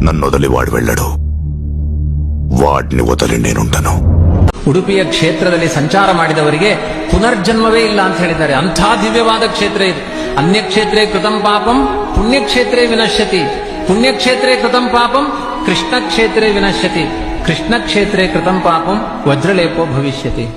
నన్నొదలి వాడు వెళ్ళడు, వాడిని వదలి నేనుంటను. ಉಡುಪಿಯ ಕ್ಷೇತ್ರದಲ್ಲಿ ಸಂಚಾರ ಮಾಡಿದವರಿಗೆ ಪುನರ್ಜನ್ಮವೇ ಇಲ್ಲ ಅಂತ ಹೇಳಿದ್ದಾರೆ. ಅಂಥ ದಿವ್ಯವಾದ ಕ್ಷೇತ್ರ ಇದು. ಅನ್ಯಕ್ಷೇತ್ರೇ ಕೃತಂ ಪಾಪಂ ಪುಣ್ಯಕ್ಷೇತ್ರೇ ವಿನಶ್ಯತಿ, ಪುಣ್ಯಕ್ಷೇತ್ರೇ ಕೃತಂ ಪಾಪಂ ಕೃಷ್ಣ ಕ್ಷೇತ್ರೇ ವಿನಶ್ಯತಿ, ಕೃಷ್ಣ ಕ್ಷೇತ್ರೇ ಕೃತಂ ಪಾಪಂ ವಜ್ರಲೇಪೋ ಭವಿಷ್ಯತಿ.